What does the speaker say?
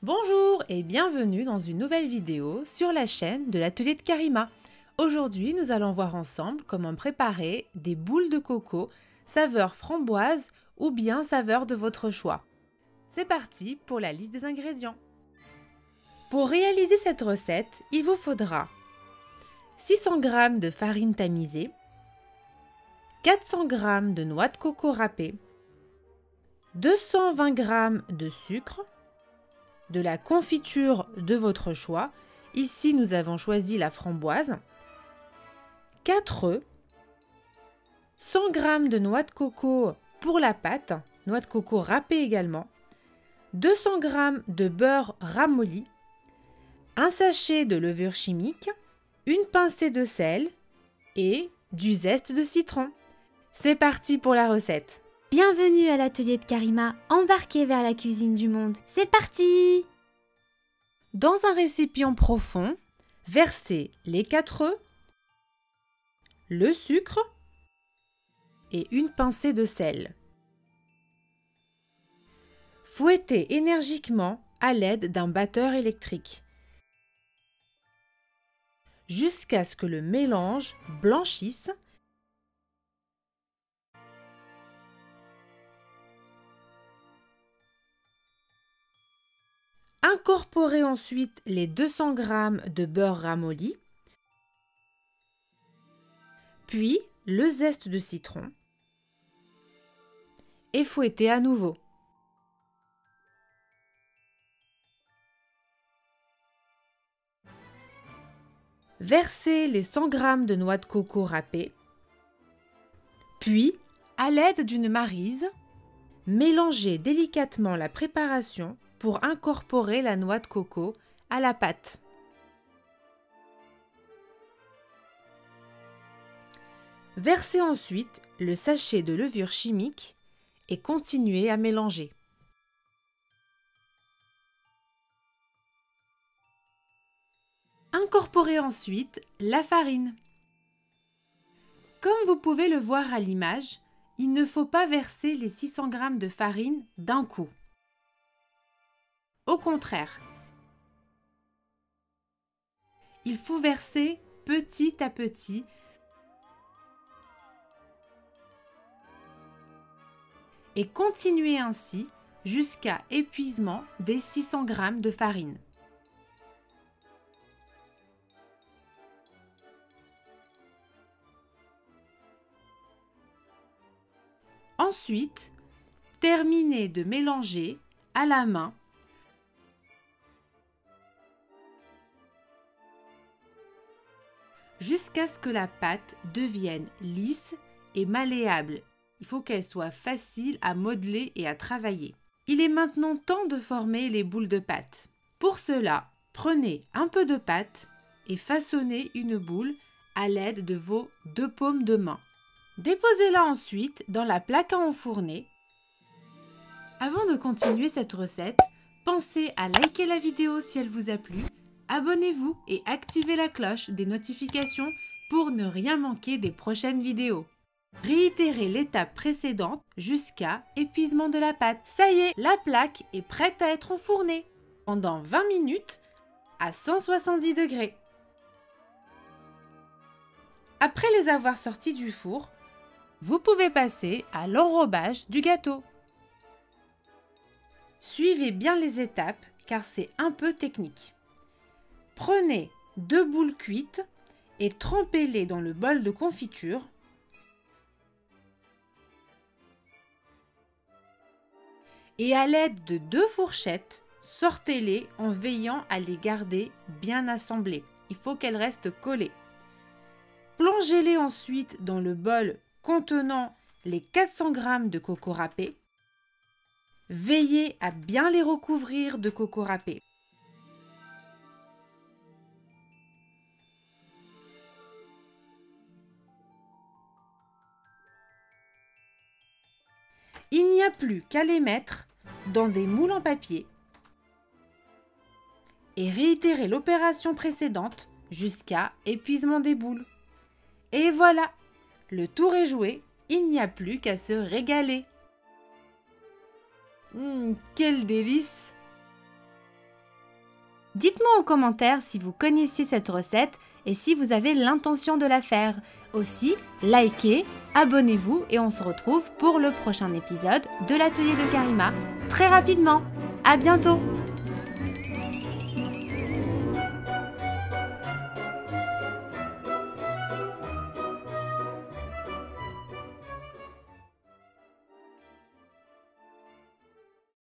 Bonjour et bienvenue dans une nouvelle vidéo sur la chaîne de l'atelier de Karima. Aujourd'hui, nous allons voir ensemble comment préparer des boules de coco saveur framboise ou bien saveur de votre choix. C'est parti pour la liste des ingrédients. Pour réaliser cette recette, il vous faudra 600 g de farine tamisée, 400 g de noix de coco râpées, 220 g de sucre, de la confiture de votre choix. Ici, nous avons choisi la framboise, 4 œufs, 100 g de noix de coco pour la pâte, noix de coco râpée également, 200 g de beurre ramolli, un sachet de levure chimique, une pincée de sel et du zeste de citron. C'est parti pour la recette. Bienvenue à l'atelier de Karima, embarquez vers la cuisine du monde. C'est parti! Dans un récipient profond, versez les 4 œufs, le sucre et une pincée de sel. Fouettez énergiquement à l'aide d'un batteur électrique jusqu'à ce que le mélange blanchisse. Incorporez ensuite les 200 g de beurre ramolli, puis le zeste de citron et fouettez à nouveau. Versez les 100 g de noix de coco râpée, puis, à l'aide d'une maryse, mélangez délicatement la préparation pour incorporer la noix de coco à la pâte. Versez ensuite le sachet de levure chimique et continuez à mélanger. Incorporez ensuite la farine. Comme vous pouvez le voir à l'image, il ne faut pas verser les 600 g de farine d'un coup. Au contraire, il faut verser petit à petit et continuer ainsi jusqu'à épuisement des 600 g de farine. Ensuite, terminez de mélanger à la main jusqu'à ce que la pâte devienne lisse et malléable. Il faut qu'elle soit facile à modeler et à travailler. Il est maintenant temps de former les boules de pâte. Pour cela, prenez un peu de pâte et façonnez une boule à l'aide de vos 2 paumes de main. Déposez-la ensuite dans la plaque à enfourner. Avant de continuer cette recette, pensez à liker la vidéo si elle vous a plu, abonnez-vous et activez la cloche des notifications pour ne rien manquer des prochaines vidéos. Réitérez l'étape précédente jusqu'à épuisement de la pâte. Ça y est, la plaque est prête à être enfournée pendant 20 minutes à 170 degrés. Après les avoir sortis du four, vous pouvez passer à l'enrobage du gâteau. Suivez bien les étapes car c'est un peu technique. Prenez 2 boules cuites et trempez-les dans le bol de confiture. Et à l'aide de 2 fourchettes, sortez-les en veillant à les garder bien assemblées. Il faut qu'elles restent collées. Plongez-les ensuite dans le bol contenant les 400 g de coco râpé. Veillez à bien les recouvrir de coco râpé. Il n'y a plus qu'à les mettre dans des moules en papier et réitérer l'opération précédente jusqu'à épuisement des boules. Et voilà, le tour est joué, il n'y a plus qu'à se régaler. Quel délice! Dites-moi en commentaire si vous connaissiez cette recette et si vous avez l'intention de la faire. Aussi, likez, abonnez-vous et on se retrouve pour le prochain épisode de l'atelier de Karima très rapidement. À bientôt!